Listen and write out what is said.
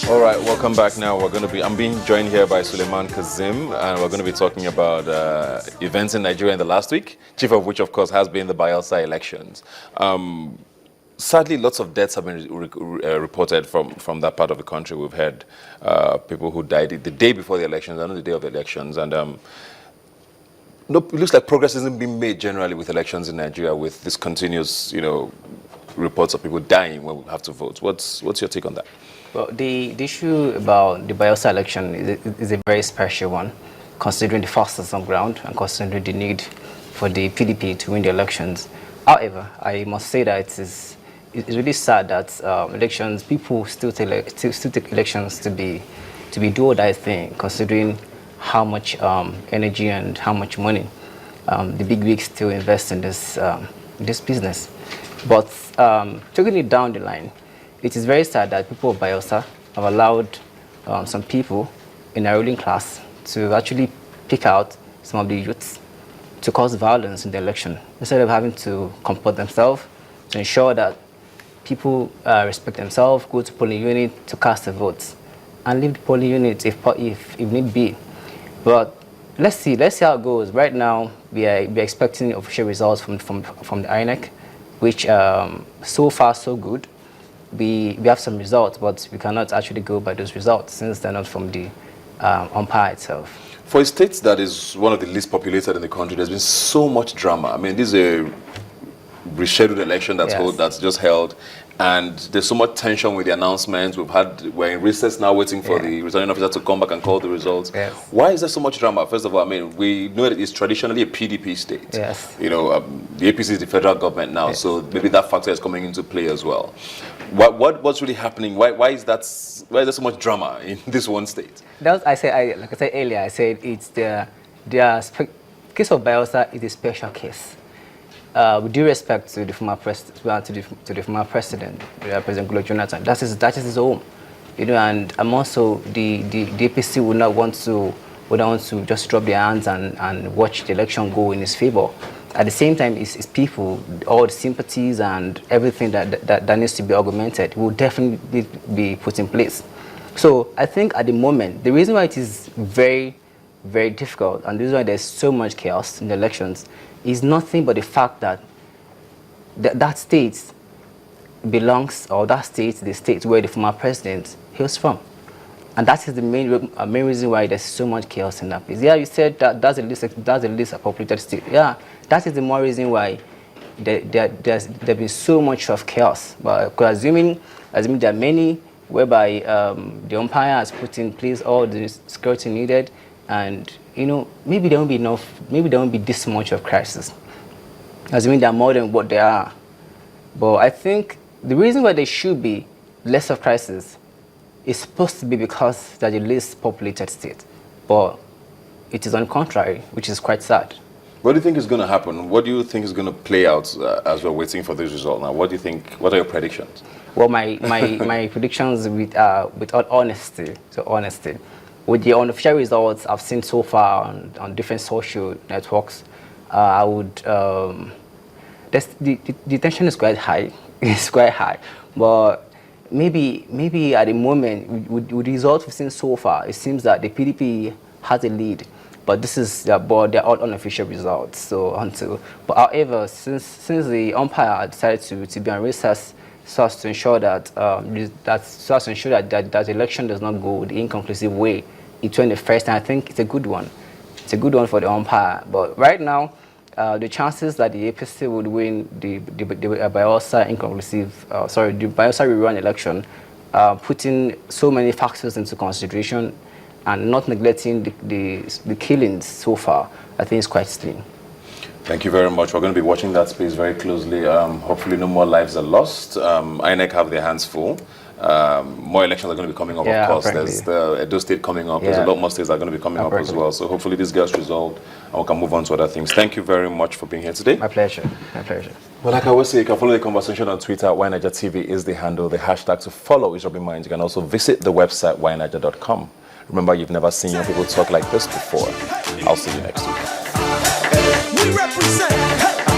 All right, welcome back. Now I'm being joined here by Suleiman Kazim, and we're going to be talking about events in Nigeria in the last week, chief of which, of course, has been the Bayelsa elections. Sadly, lots of deaths have been reported from that part of the country. We've had people who died the day before the elections, and on the day of the elections, and no, it looks like progress isn't being made generally with elections in Nigeria, with this continuous, reports of people dying when we have to vote. What's your take on that? Well, the issue about the Bayelsa election is a very special one, considering the fastest on ground and considering the need for the PDP to win the elections. However, I must say that it's really sad that people still take elections to be do or die thing, considering how much energy and how much money the big wigs still invest in this business. But taking it down the line, it is very sad that people of Bayelsa have allowed some people in our ruling class to actually pick out some of the youths to cause violence in the election, instead of having to comport themselves to ensure that people respect themselves, go to polling unit to cast their votes, and leave the polling unit if need be. But let's see how it goes. Right now, we are expecting official results from the INEC, which so far so good. We have some results, but we cannot actually go by those results since they're not from the umpire itself. For a state that is one of the least populated in the country, there's been so much drama. I mean, this is a rescheduled election that's just held, and there's so much tension with the announcements. We're in recess now, waiting for the returning officer to come back and call the results. Yes. Why is there so much drama? First of all, I mean, we know that it's traditionally a PDP state. Yes. The APC is the federal government now, so maybe that factor is coming into play as well. What's really happening? Why is there so much drama in this one state? Like I said earlier, I said it's the case of Bayelsa is a special case. With due respect to the former president, President Goodluck Jonathan, that is his home, and also the APC would not want to just drop their hands and watch the election go in his favor. At the same time, it's people, all the sympathies and everything that needs to be augmented will definitely be put in place. So I think at the moment, the reason why it is very, very difficult, and the reason why there's so much chaos in the elections, is nothing but the fact that that state belongs, or that state, the state where the former president hails from. And that is the main reason why there's so much chaos in that place. Yeah, you said that's the least populated state. Yeah, that is the more reason why there's been so much of chaos. But assuming there are many whereby the umpire has put in place all the security needed, and maybe there won't be enough, maybe there won't be this much of crisis. Assuming there are more than what there are. But I think the reason why there should be less of crisis is supposed to be because they're the least populated state. But it is on the contrary, which is quite sad. What do you think is going to happen? What do you think is going to play out as we're waiting for this result now? What do you think? What are your predictions? Well, my predictions with all honesty, with the unofficial results I've seen so far on different social networks, I would the tension is quite high. It's quite high, but maybe at the moment with the results we've seen so far, it seems that the PDP has a lead. But they're all unofficial results. But however, since the umpire decided to be on recess, so as to ensure that that election does not go the inconclusive way it went the first time, I think it's a good one. It's a good one for the umpire. But right now, the chances that the APC would win the Bayelsa the Bayelsa rerun election, putting so many factors into consideration and not neglecting the killings so far, I think it's quite slim. Thank you very much. We're going to be watching that space very closely. Hopefully no more lives are lost. INEC have their hands full. More elections are going to be coming up, of course. Apparently. There's the Edo State coming up. There's a lot more states that are going to be coming up as well. So hopefully this gets resolved and we can move on to other things. Thank you very much for being here today. My pleasure. My pleasure. Well, like I always say, you can follow the conversation on Twitter. YNiger TV is the handle. The hashtag to follow is Robin Minds. You can also visit the website yniger.com. Remember, you've never seen young people talk like this before. I'll see you next week. We represent.